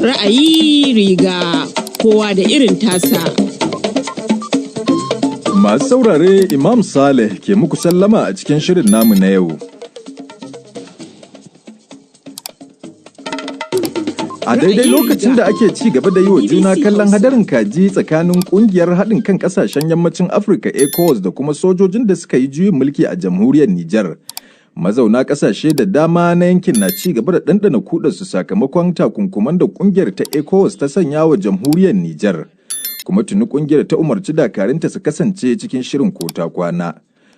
Ra'ayi riga kowa da irin tasa. Masu saurare Imam Saleh ke muku sallama a cikin shirin namu na yau. A daidai lokacin da ake ci gaba da yi wa juna kallon hadarin kaji tsakanin kungiyar haɗin kan ƙasashen yammacin Afirka ECOWAS da kuma sojojin da suka yi juyin mulki a jamhuriyar Nijar. Mazauna ƙasashe da dama na yankin na ci gaba da ɗanɗana kuɗarsu sakamakon takunkuman da kungiyar ta ECOWAS ta sanya wa jamhuriyar Nijar. Kuma tuni kungiyar ta umarci dakarunta su kasance cikin shirin kota kwana.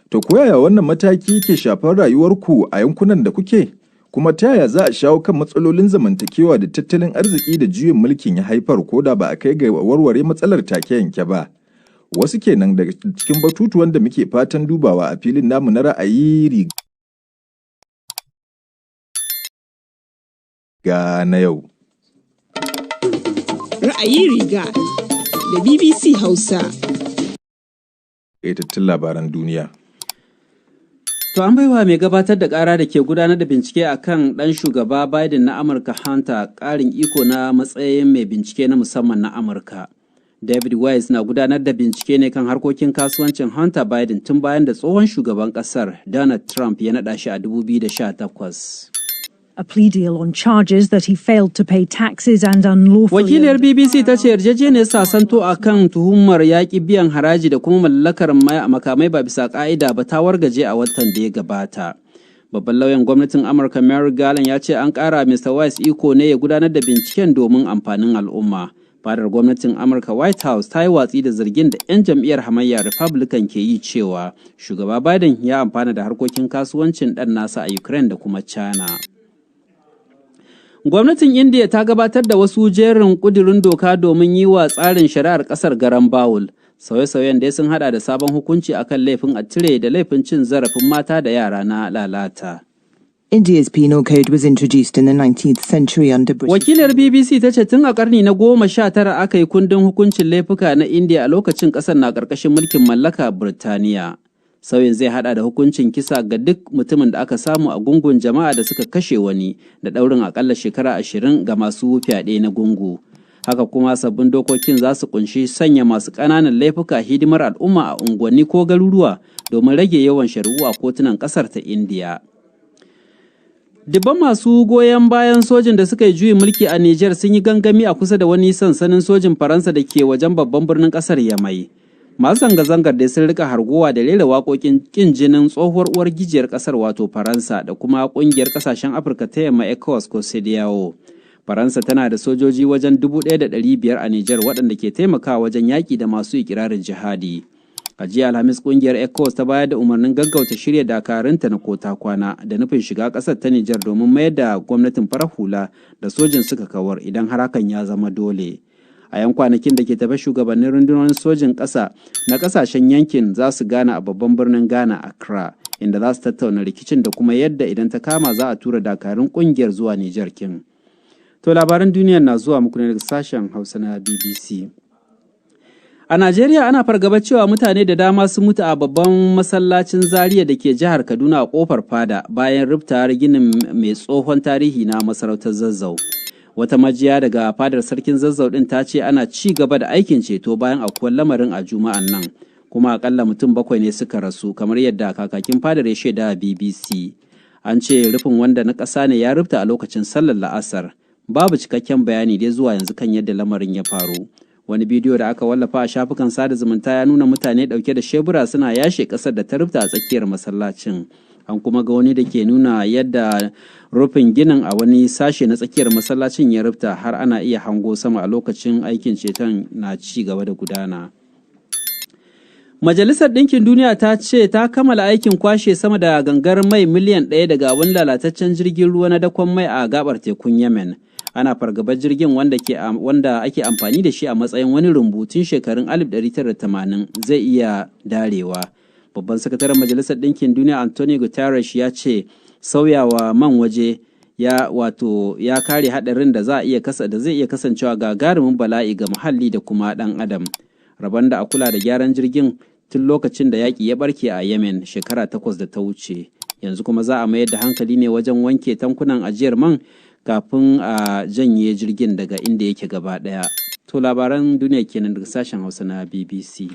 To koyaya wannan mataki ke shafar rayuwarku a yankunan da kuke? Kuma ta yaya za a shawo kan matsalolin zamantakewa da tattalin arziki da juyin mulkin ya haifar ko da ba a kai ga warware matsalar take yanke ba? Wasu kenan daga cikin batutuwan da muke fatan dubawa a filin namu na ra'ayi riga na yau. Ra'ayi riga da BBC Hausa. Ƙaitattun labaran duniya. To an baiwa mai gabatar da ƙara da ke gudanar da bincike a kan ɗan shugaba Biden na Amurka Hunter ƙarin iko na matsayin mai bincike na musamman na Amurka. David Weiss na gudanar da bincike ne kan harkokin kasuwancin Hunter Biden tun bayan da tsohon shugaban ƙasar Donald Trump ya naɗa shi a 2018. A plea deal on charges that he failed to pay taxes and unlawfully... Wakiliyar BBC ta ce yarjejeniyar sasanto a kan tuhumar yaƙi biyan haraji da kuma mallakar makamai ba bisa ƙa'ida ba ta wargaje a watan da ya gabata. Babban lauyan gwamnatin Amurka Merrick Garland ya ce an ƙara Mr. Weiss iko ne ya gudanar da binciken domin amfanin al'umma. Fadar gwamnatin Amurka White House ta yi watsi da zargin da 'yan jam'iyyar hamayya Republican ke yi cewa shugaba Biden ya amfana da harkokin kasuwancin ɗan nasa a Ukraine da kuma China. Gwamnatin Indiya ta gabatar da wasu jerin ƙudurin doka domin yi wa tsarin shari'ar ƙasar garan bawul. Sauye-sauyen dai sun hada da sabon hukunci akan laifin attire da laifin cin zarafin mata da yara na lalata. India's penal code was introduced in the 19th century under British... Wakilar BBC ta ce tun a ƙarni na 19 aka yi kundin hukuncin laifuka na Indiya a lokacin ƙasar na ƙarƙashin mulkin mallaka Birtaniya. Sauyin zai hada da hukuncin kisa ga duk mutumin da aka samu a gungun jama'a da suka kashe wani da ɗaurin akalla shekara 20 ga masu fyaɗe na gungu. Haka kuma sabbin dokokin za su kunshi sanya masu ƙananan laifuka hidimar al'umma a unguwanni ko garuruwa domin rage yawan shari'u a kotunan ƙasar ta Indiya. Dubban masu goyon bayan sojin da suka yi juyin mulki a Nijar sun yi gangami a kusa da wani sansanin sojin Faransa da ke wajen babban birnin ƙasar Yamai. Masu zanga-zangar dai sun rika hargowa da rera waƙoƙin ƙin jinin tsohuwar uwar gijiyar ƙasar wato Faransa da kuma ƙungiyar ƙasashen Afirka ta yamma ECOWAS ko CEDEAO. Faransa tana da sojoji wajen 1,500 a Nijar waɗanda ke taimakawa wajen yaƙi da masu ikirarin jihadi. A jiya Alhamis ƙungiyar ECOWAS ta bayar da umarnin gaggauta shirya dakarunta na kota kwana da nufin shiga ƙasar ta Nijar domin mayar da gwamnatin farar hula da sojin suka kawar idan har hakan ya zama dole. A yan kwanakin da ke tafe shugabannin rundunar sojin ƙasa na ƙasashen yankin za su gana a babban birnin Ghana Accra, inda za su tattauna rikicin da kuma yadda idan ta kama za a tura dakarun ƙungiyar zuwa Nijar kin. To labaran duniyar na zuwa muku ne daga sashen Hausa na BBC. A Najeriya ana fargaba cewa mutane da dama sun mutu a babban masallacin Zaria da ke jihar Kaduna a kofar fada bayan rubtawar ginin mai tsohon tarihi na masarautar Zazzau. Wata majiya daga fadar sarkin Zazzau din ta ce ana ci gaba da aikin ceto bayan aukuwar lamarin a Juma'an nan, kuma akalla mutum 7 ne suka rasu kamar yadda kakakin fadar ya shaida a BBC. An ce rufin wanda na ƙasa ne ya rufta a lokacin sallar la'asar. Babu cikakken bayani dai zuwa yanzu kan yadda lamarin ya faru. Wani bidiyo da aka wallafa a shafukan sada zumunta ya nuna mutane ɗauke da shebura suna yashe ƙasar da ta rufta a tsakiyar masallacin. An kuma ga wani da ke nuna yadda rufin ginin a wani sashe na tsakiyar masallacin ya rufta har ana iya hango sama a lokacin aikin ceton na ci gaba da gudana. Majalisar Ɗinkin Duniya ta ce ta kammala aikin kwashe sama da gangar mai miliyan 1 daga wani lalataccen jirgin ruwa na dakon mai a gabar tekun Yemen. Ana fargabar jirgin wanda ake amfani da shi a matsayin wani rumbutun shekarun 1980 zai iya darewa. Babban sakataren Majalisar Ɗinkin Duniya Antonio Guterres ya ce sauyawa man waje ya kare haɗarin da zai iya kasancewa gagarumin bala'i ga muhalli da kuma ɗan adam. Rabon da a kula da gyaran jirgin tun lokacin da yaƙi ya barke a Yemen shekara 8 da ta wuce. Yanzu kuma za a mayar da hankali ne wajen wanke tankunan ajiyar man kafin a janye jirgin daga inda yake gaba ɗaya. To labaran duniya kenan daga sashen Hausa na BBC.